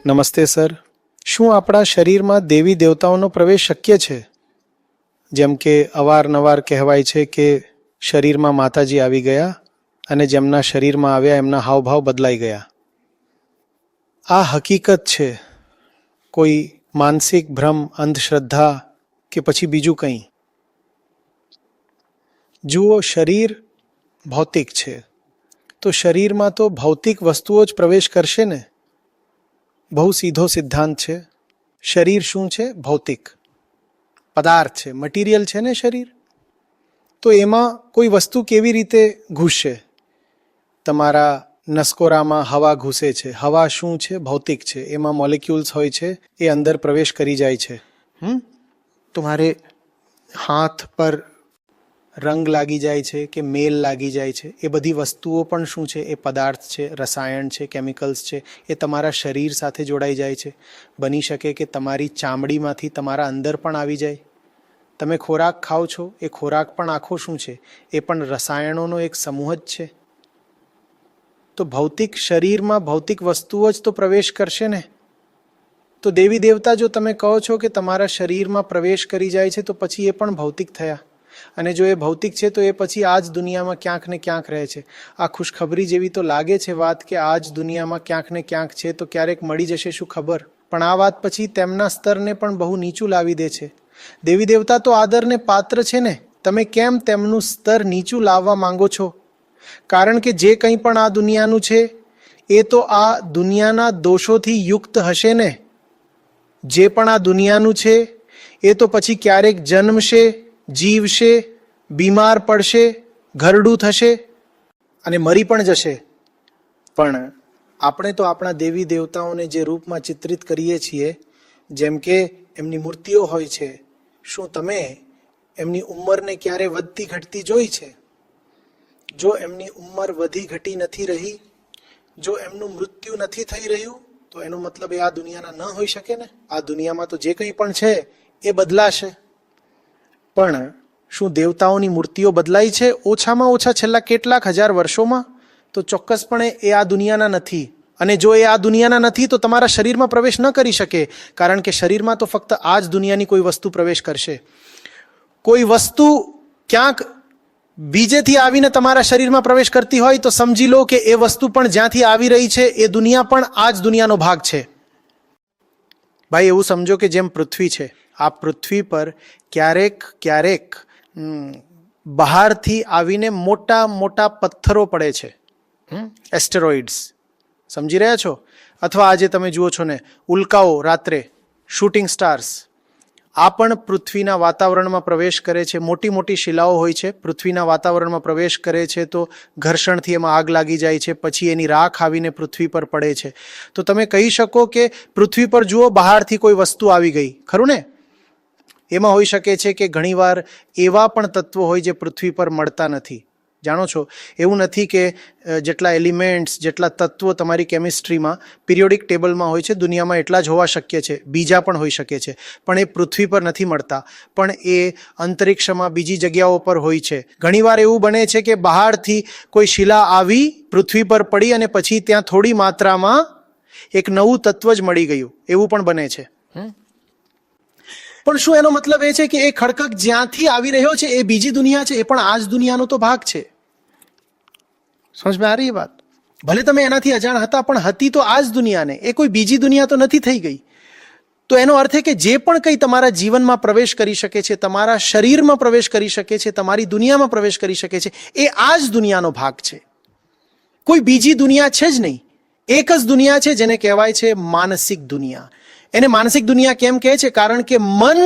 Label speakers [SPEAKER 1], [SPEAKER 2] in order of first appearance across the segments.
[SPEAKER 1] નમસ્તે સર. શું આપણા શરીરમાં દેવી દેવતાઓનો પ્રવેશ શક્ય છે? જેમ કે અવારનવાર કહેવાય છે કે શરીરમાં માતાજી આવી ગયા અને જેમના શરીરમાં આવ્યા એમના હાવભાવ બદલાઈ ગયા. આ હકીકત છે, કોઈ માનસિક ભ્રમ, અંધશ્રદ્ધા કે પછી બીજું કંઈ? જુઓ, શરીર ભૌતિક છે, તો શરીરમાં તો ભૌતિક વસ્તુઓ જ પ્રવેશ કરશે ને. બહુ સીધો સિદ્ધાંત છે. શરીર શું છે? ભૌતિક પદાર્થ છે, મટીરિયલ છે ને શરીર. તો એમાં કોઈ વસ્તુ કેવી રીતે ઘૂસશે? તમારા નસકોરામાં હવા ઘૂસે છે. હવા શું છે? ભૌતિક છે. એમાં મોલેક્યુલ્સ હોય છે, એ અંદર પ્રવેશ કરી જાય છે. તમારે હાથ પર રંગ લાગી જાય છે કે મેલ લાગી જાય છે, એ બધી વસ્તુઓ પણ શું છે? એ પદાર્થ છે, રસાયણ છે, કેમિકલ્સ છે. એ તમારા શરીર સાથે જોડાઈ જાય છે. બની શકે કે તમારી ચામડીમાંથી તમારા અંદર પણ આવી જાય. તમે ખોરાક ખાઓ છો, એ ખોરાક પણ આખો શું છે? એ પણ રસાયણોનો એક સમૂહ જ છે. તો ભૌતિક શરીરમાં ભૌતિક વસ્તુઓ જ તો પ્રવેશ કરશે ને. તો દેવી દેવતા જો તમે કહો છો કે તમારા શરીરમાં પ્રવેશ કરી જાય છે, તો પછી એ પણ ભૌતિક થયા. અને જો એ ભૌતિક છે તો એ પછી આ જ દુનિયામાં ક્યાંક ને ક્યાંક રહે છે. આ ખુશખબરી જેવી તો લાગે છે વાત કે આ જ દુનિયામાં ક્યાંક ને ક્યાંક છે, તો ક્યારેક મળી જશે, શું ખબર. પણ આ વાત પછી તેમના સ્તરને પણ બહુ નીચું લાવી દે છે. દેવી દેવતા તો આદરને પાત્ર છે ને. તમે કેમ તેમનું સ્તર નીચું લાવવા માંગો છો? કારણ કે જે કંઈ પણ આ દુનિયાનું છે એ તો આ દુનિયાના દોષોથી યુક્ત હશે ને. જે પણ આ દુનિયાનું છે એ તો પછી ક્યારેક જન્મશે, જીવશે, બીમાર પડશે, ઘરડું થશે અને મરી પણ જશે. પણ આપણે તો આપણા દેવી દેવતાઓને જે રૂપમાં ચિત્રિત કરીએ છીએ, જેમ કે એમની મૂર્તિઓ હોય છે, શું તમે એમની ઉંમરને ક્યારે વધતી ઘટતી જોઈ છે? જો એમની ઉંમર વધી ઘટી નથી રહી, જો એમનું મૃત્યુ નથી થઈ રહ્યું, તો એનો મતલબ એ આ દુનિયાના ન હોઈ શકે ને. આ દુનિયામાં તો જે કંઈ પણ છે એ બદલાશે. પણ શું દેવતાઓની મૂર્તિઓ બદલાઈ છે ઓછામાં ઓછા છેલ્લા કેટલાક હજાર વર્ષોમાં? તો ચોક્કસપણે એ આ દુનિયાના નથી. અને જો એ આ દુનિયાના નથી તો તમારા શરીરમાં પ્રવેશ ન કરી શકે, કારણ કે શરીરમાં તો ફક્ત આ જ દુનિયાની કોઈ વસ્તુ પ્રવેશ કરશે. કોઈ વસ્તુ ક્યાંક બીજેથી આવીને તમારા શરીરમાં પ્રવેશ કરતી હોય તો સમજી લો કે એ વસ્તુ પણ જ્યાંથી આવી રહી છે એ દુનિયા પણ આ જ દુનિયાનો ભાગ છે. ભાઈ, એવું સમજો કે જેમ પૃથ્વી છે, આ પૃથ્વી પર ક્યારેક ક્યારેક બહારથી આવીને મોટા મોટા પથ્થરો પડે છે, એસ્ટેરોઇડ્સ. સમજી રહ્યા છો? અથવા આજે તમે જુઓ છો ને ઉલ્કાઓ, રાત્રે શૂટિંગ સ્ટાર્સ, આ પણ પૃથ્વીના વાતાવરણમાં પ્રવેશ કરે છે. મોટી મોટી શિલાઓ હોય છે, પૃથ્વીના વાતાવરણમાં પ્રવેશ કરે છે તો ઘર્ષણથી એમાં આગ લાગી જાય છે, પછી એની રાખ આવીને પૃથ્વી પર પડે છે. તો તમે કહી શકો કે પૃથ્વી પર જુઓ, બહારથી કોઈ વસ્તુ આવી ગઈ, ખરું ને? એમાં હોઈ શકે છે કે ઘણીવાર એવા પણ તત્વો હોય જે પૃથ્વી પર મળતા નથી. જાણો છો, એવું નથી કે જેટલા એલિમેન્ટ્સ, જેટલા તત્વો તમારી કેમિસ્ટ્રીમાં પિરિયોડિક ટેબલમાં હોય છે, દુનિયામાં એટલા જ હોવા શક્ય છે. બીજા પણ હોઈ શકે છે, પણ એ પૃથ્વી પર નથી મળતા, પણ એ અંતરિક્ષમાં બીજી જગ્યાઓ પર હોય છે. ઘણીવાર એવું બને છે કે બહારથી કોઈ શિલા આવી, પૃથ્વી પર પડી અને પછી ત્યાં થોડી માત્રામાં એક નવું તત્વ જ મળી ગયું, એવું પણ બને છે. પણ શું એનો મતલબ એ છે કે એ ખડકક જ્યાંથી આવી રહ્યો છે એ બીજી દુનિયા છે? એ પણ આ જ દુનિયાનો તો ભાગ છે. સમજમાં આ રહી વાત? ભલે તમે એનાથી અજાણ હતા, પણ હતી તો આ જ દુનિયાને. એ કોઈ બીજી દુનિયા તો નથી થઈ ગઈ. તો એનો અર્થ એ કે જે પણ કંઈ તમારા જીવનમાં પ્રવેશ કરી શકે છે, તમારા શરીરમાં પ્રવેશ કરી શકે છે, તમારી દુનિયામાં પ્રવેશ કરી શકે છે, એ આ જ દુનિયાનો ભાગ છે. કોઈ બીજી દુનિયા છે જ નહીં. એક જ દુનિયા છે જેને કહેવાય છે માનસિક દુનિયા. એને માનસિક દુનિયા કેમ કહે છે? કારણ કે મન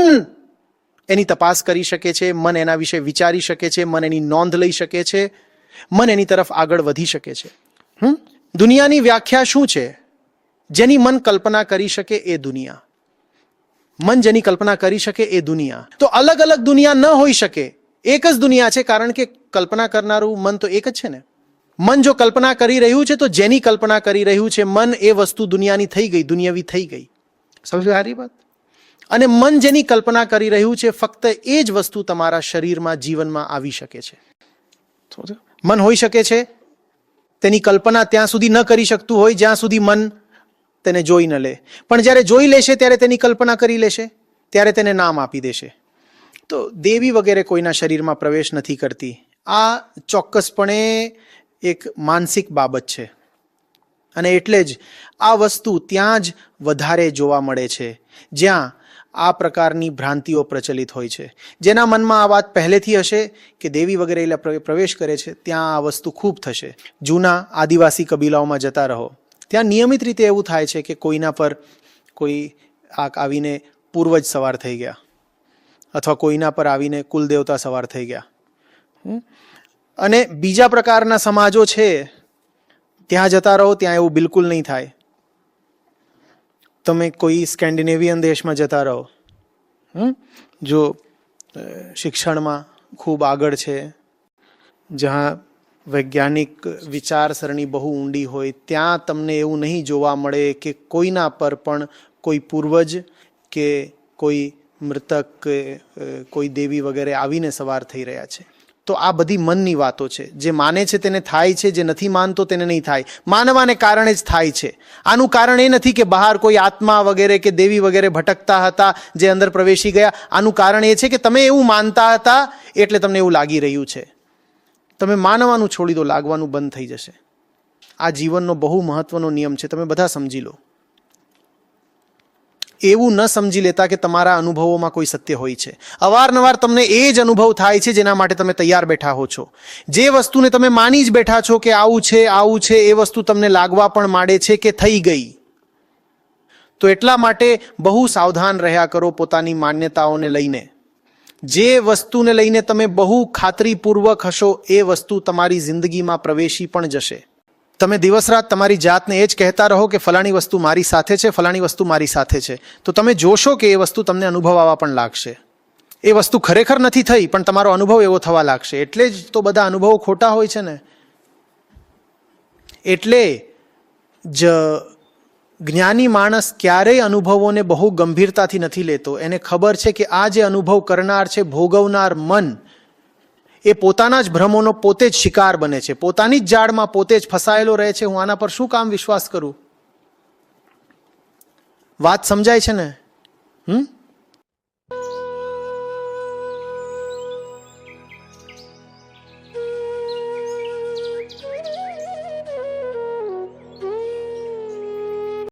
[SPEAKER 1] એની તપાસ કરી શકે છે, મન એના વિશે વિચારી શકે છે, મન એની નોંધ લઈ શકે છે, મન એની તરફ આગળ વધી શકે છે. દુનિયાની વ્યાખ્યા શું છે? જેની મન કલ્પના કરી શકે એ દુનિયા. મન જેની કલ્પના કરી શકે એ દુનિયા. તો અલગ અલગ દુનિયા ન હોઈ શકે, એક જ દુનિયા છે, કારણ કે કલ્પના કરનારું મન તો એક જ છે ને. મન જો કલ્પના કરી રહ્યું છે તો જેની કલ્પના કરી રહ્યું છે મન, એ વસ્તુ દુનિયાની થઈ ગઈ, દુનિયાવી થઈ ગઈ. સમજ સારી વાત? અને મન જેની કલ્પના કરી રહ્યું છે, ફક્ત એ જ વસ્તુ તમારા શરીરમાં, જીવનમાં આવી શકે છે. મન હોઈ શકે છે તેની કલ્પના ત્યાં સુધી ન કરી શકતું હોય જ્યાં સુધી મન તેને જોઈ ન લે, પણ જ્યારે જોઈ લેશે ત્યારે તેની કલ્પના કરી લેશે, ત્યારે તેને નામ આપી દેશે. તો દેવી વગેરે કોઈના શરીરમાં પ્રવેશ નથી કરતી. આ ચોક્કસપણે એક માનસિક બાબત છે, અને એટલે જ આ વસ્તુ ત્યાં જ વધારે જોવા મળે છે જ્યાં આ પ્રકારની ભ્રાંતિઓ પ્રચલિત હોય છે. જેના મનમાં આ વાત પહેલેથી હશે કે દેવી વગેરે પ્રવેશ કરે છે, ત્યાં આ વસ્તુ ખૂબ થશે. જૂના આદિવાસી કબીલાઓમાં જતા રહો, ત્યાં નિયમિત રીતે એવું થાય છે કે કોઈના પર કોઈ આવીને પૂર્વજ સવાર થઈ ગયા, અથવા કોઈના પર આવીને કુલદેવતા સવાર થઈ ગયા. અને બીજા પ્રકારના સમાજો છે ત્યાં જતા રહો, ત્યાં એવું બિલકુલ નહીં થાય. તમે કોઈ સ્કેન્ડિનેવિયન દેશમાં જતા રહો, જો શિક્ષણમાં ખૂબ આગળ છે, જ્યાં વૈજ્ઞાનિક વિચારસરણી બહુ ઊંડી હોય, ત્યાં તમને એવું નહીં જોવા મળે કે કોઈના પર પણ કોઈ પૂર્વજ કે કોઈ મૃતક કે કોઈ દેવી વગેરે આવીને સવાર થઈ રહ્યા છે. તો આ બધી મનની વાતો છે. જે માને છે તેને થાય છે, જે નથી માનતો તેને નહીં થાય. માનવાને કારણે જ થાય છે. આનું કારણ એ નથી કે બહાર કોઈ આત્મા વગેરે કે દેવી વગેરે ભટકતા હતા જે અંદર પ્રવેશી ગયા. આનું કારણ એ છે કે તમે એવું માનતા હતા એટલે તમને એવું લાગી રહ્યું છે. તમે માનવાનું છોડી દો, લાગવાનું બંધ થઈ જશે. આ જીવનનો બહુ મહત્વનો નિયમ છે, તમે બધા સમજી લો. એવું ન સમજી લેતા કે તમારા અનુભવોમાં કોઈ સત્ય હોય છે. અવારનવાર તમને એ જ અનુભવ થાય છે જેના માટે તમે તૈયાર બેઠા હો છો. જે વસ્તુને તમે માની જ બેઠા છો કે આવું છે, એ વસ્તુ તમને લાગવા પણ માંડે છે કે થઈ ગઈ. તો એટલા માટે બહુ સાવધાન રહ્યા કરો પોતાની માન્યતાઓને લઈને. જે વસ્તુને લઈને તમે બહુ ખાતરીપૂર્વક હશો એ વસ્તુ તમારી જિંદગીમાં પ્રવેશી પણ જશે. તમે દિવસ રાત તમારી જાતને એ જ કહેતા રહો કે ફલાણી વસ્તુ મારી સાથે છે, ફલાણી વસ્તુ મારી સાથે છે, તો તમે જોશો કે એ વસ્તુ તમને અનુભવવા પણ લાગશે. એ વસ્તુ ખરેખર નથી થઈ, પણ તમારો અનુભવ એવો થવા લાગશે. એટલે જ તો બધા અનુભવો ખોટા હોય છે ને. એટલે જ જ્ઞાની માણસ ક્યારેય અનુભવોને બહુ ગંભીરતાથી નથી લેતો. એને ખબર છે કે આ જે અનુભવ કરનાર છે, ભોગવનાર મન, એ પોતાના જ ભ્રમોનો પોતે જ શિકાર બને છે, પોતાની જ જાળમાં પોતે જ ફસાયેલો રહે છે. હું આના પર શું કામ વિશ્વાસ કરું? વાત સમજાય છે ને?